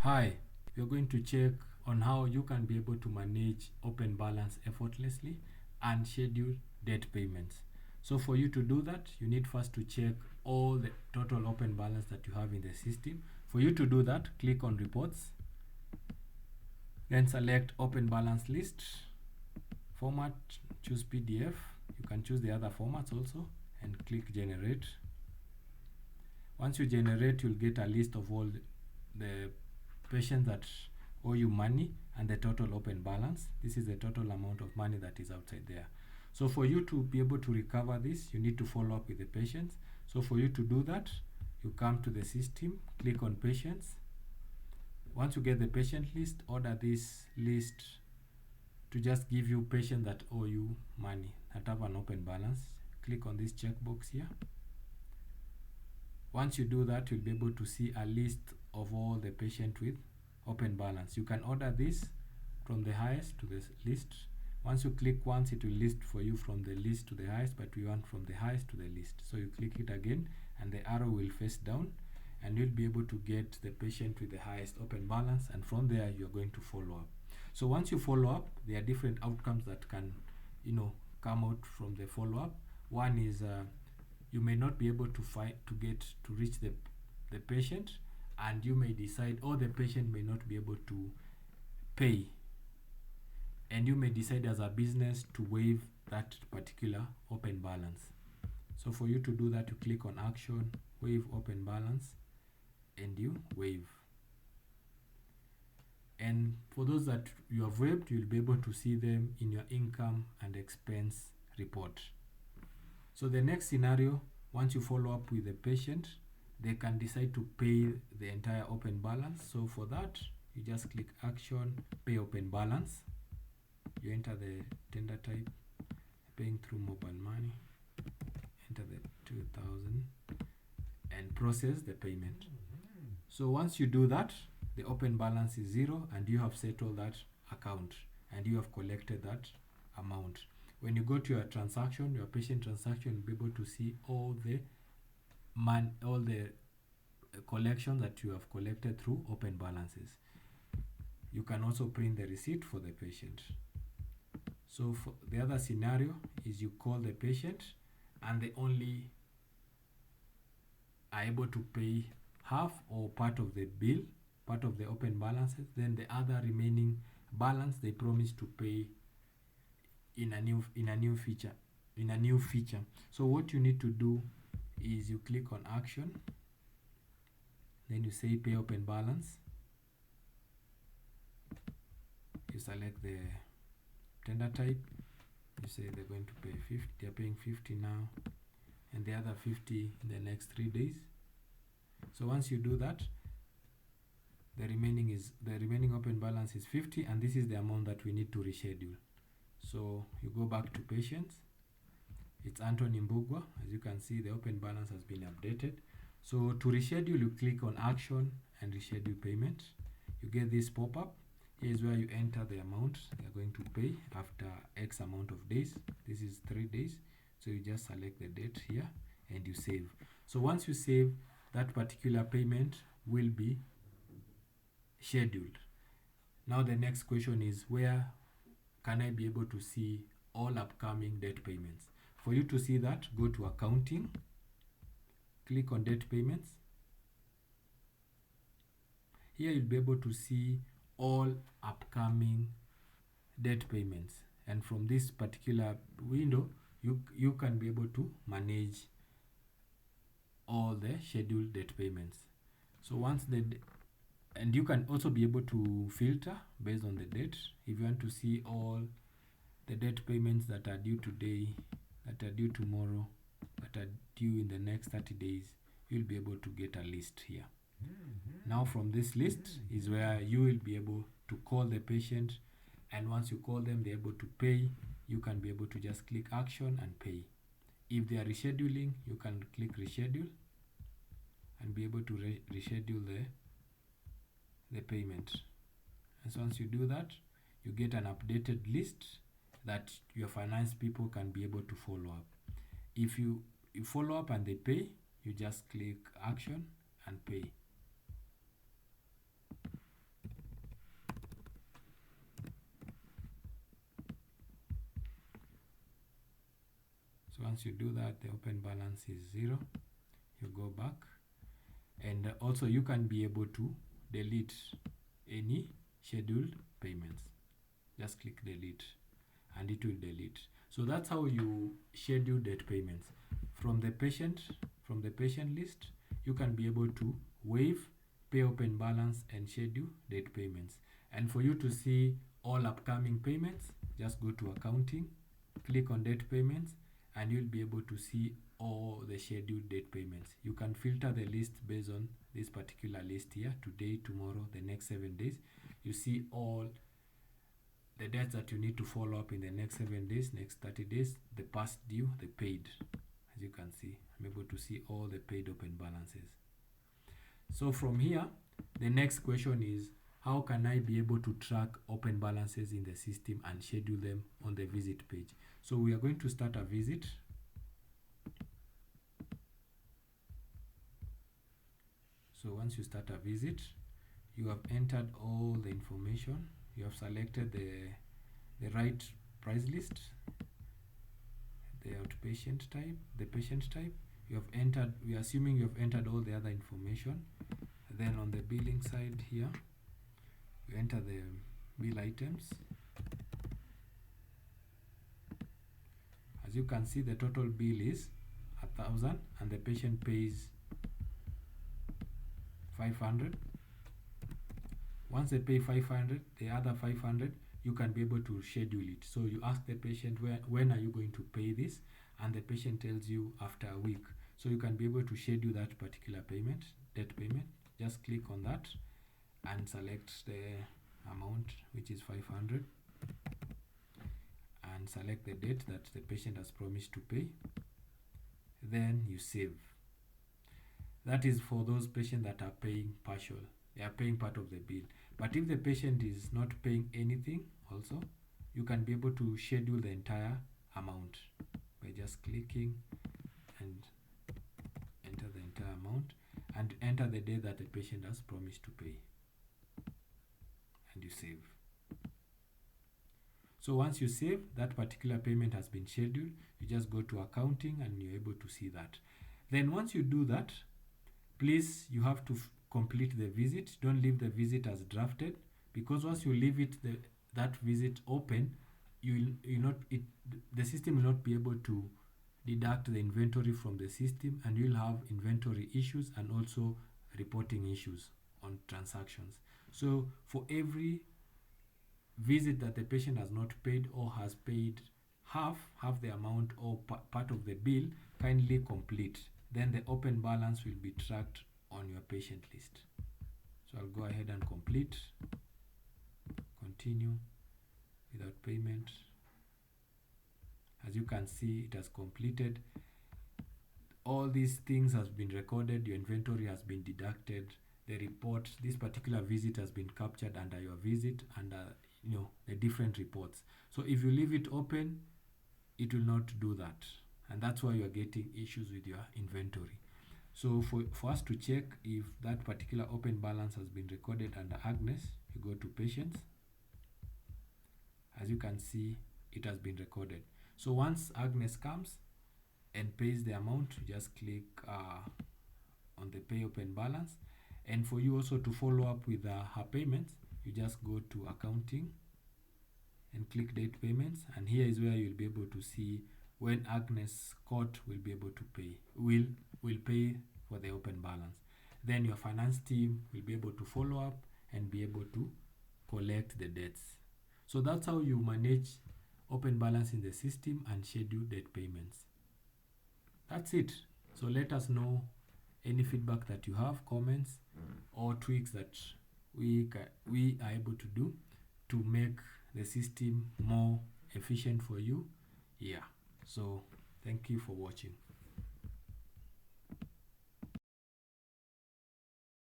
Hi, we're going to check on how you can be able to manage open balance effortlessly and schedule debt payments. So for you to do that, you need first to check all the total open balance that you have in the system. For you to do that, click on reports, then select open balance list, format, choose PDF. You can choose the other formats also and click generate. Once you generate, you'll get a list of all the patients that owe you money and the total open balance. This is the total amount of money that is outside there. So for you to be able to recover this, you need to follow up with the patients. So for you to do that, you come to the system, click on patients. Once you get the patient list, order this list to just give you patients that owe you money, that have an open balance. Click on this checkbox here. Once you do that, you'll be able to see a list of all the patients with open balance. You can order this from the highest to the list. Once you click once, it will list for you from the least to the highest, but we want from the highest to the least. So you click it again and the arrow will face down and you'll be able to get the patient with the highest open balance, and from there you're going to follow up. So once you follow up, there are different outcomes that can come out from the follow up. One is you may not be able to reach the patient, and you may decide, or the patient may not be able to pay, and you may decide as a business to waive that particular open balance. So for you to do that, you click on action, waive open balance, and you waive. And for those that you have waived, you'll be able to see them in your income and expense report. So the next scenario, once you follow up with the patient, they can decide to pay the entire open balance. So for that, you just click action, pay open balance. You enter the tender type, paying through mobile money, enter the 2,000 and process the payment. So once you do that, the open balance is 0 and you have settled that account and you have collected that amount. When you go to your transaction, your patient transaction, you'll be able to see all the collections that you have collected through open balances. You can also print the receipt for the patient. So for the other scenario is you call the patient and they only are able to pay half or part of the bill, part of the open balances. Then the other remaining balance they promise to pay in a new feature. So what you need to do is you click on action, then you say pay open balance. You select the tender type. You say they're going to pay 50. They're paying 50 now, and the other 50 in the next 3 days. So once you do that, the remaining open balance is 50, and this is the amount that we need to reschedule. So you go back to patients. It's Anthony Mbugwa. As you can see, the open balance has been updated. So to reschedule, you click on action and reschedule payment. You get this pop-up. Here's where you enter the amount you're going to pay after X amount of days. This is 3 days. So you just select the date here and you save. So once you save, that particular payment will be scheduled. Now the next question is, where can I be able to see all upcoming debt payments? For you to see that, go to accounting, click on debt payments. Here you'll be able to see all upcoming debt payments, and from this particular window you can be able to manage all the scheduled debt payments. So and you can also be able to filter based on the date. If you want to see all the debt payments that are due today, that are due tomorrow, that are due in the next 30 days, you'll be able to get a list here. Now from this list is where you will be able to call the patient, and once you call them, they're able to pay. You can be able to just click action and pay. If they are rescheduling, you can click reschedule and be able to reschedule the payment. And so once you do that, you get an updated list that your finance people can be able to follow up. If you follow up and they pay, you just click action and pay. once you do that, the open balance is 0. You go back, and also you can be able to delete any scheduled payments. Just click delete and it will delete. So that's how you schedule debt payments. From the patient list, you can be able to waive, pay open balance, and schedule debt payments. And for you to see all upcoming payments, just go to accounting, click on debt payments, and you'll be able to see all the scheduled debt payments. You can filter the list based on this particular list here: today, tomorrow, the next 7 days. You see all the debts that you need to follow up in the next 7 days, next 30 days, the past due, the paid. As you can see, I'm able to see all the paid open balances. So from here, the next question is, how can I be able to track open balances in the system and schedule them on the visit page? So we are going to start a visit. So once you start a visit, you have entered all the information. You have selected the right price list, the outpatient type, the patient type. You have entered, we are assuming you have entered all the other information. Then on the billing side here, you enter the bill items. As you can see, the total bill is 1,000 and the patient pays 500. Once they pay 500, the other 500, you can be able to schedule it. So you ask the patient, when are you going to pay this? And the patient tells you after a week. So you can be able to schedule that particular payment, debt payment. Just click on that and select the amount, which is 500, and select the date that the patient has promised to pay. Then you save. That is for those patients that are paying partial. They are paying part of the bill. But if the patient is not paying anything also, you can be able to schedule the entire amount by just clicking and enter the entire amount and enter the day that the patient has promised to pay. And you save. So once you save, that particular payment has been scheduled. You just go to accounting and you're able to see that. Then once you do that, please, you have to complete the visit. Don't leave the visit as drafted, because once you leave it that visit open, the system will not be able to deduct the inventory from the system, and you'll have inventory issues and also reporting issues on transactions. So for every visit that the patient has not paid or has paid half the amount or part of the bill, kindly complete. Then the open balance will be tracked on your patient list. So I'll go ahead and complete, continue without payment. As you can see, it has completed. All these things has been recorded. Your inventory has been deducted. The report, this particular visit has been captured under your visit, under the different reports. So if you leave it open, it will not do that, and that's why you are getting issues with your inventory. So for us to check if that particular open balance has been recorded under Agnes, you go to patients. As you can see, it has been recorded. So once Agnes comes and pays the amount, you just click on the pay open balance. And for you also to follow up with her payments, you just go to accounting and click date payments. And here is where you'll be able to see when Agnes Court will be able to pay, will pay for the open balance. Then your finance team will be able to follow up and be able to collect the debts. So that's how you manage open balance in the system and schedule debt payments. That's it. So let us know any feedback that you have, comments, or tweaks that we are able to do to make the system more efficient for you. Yeah. So thank you for watching.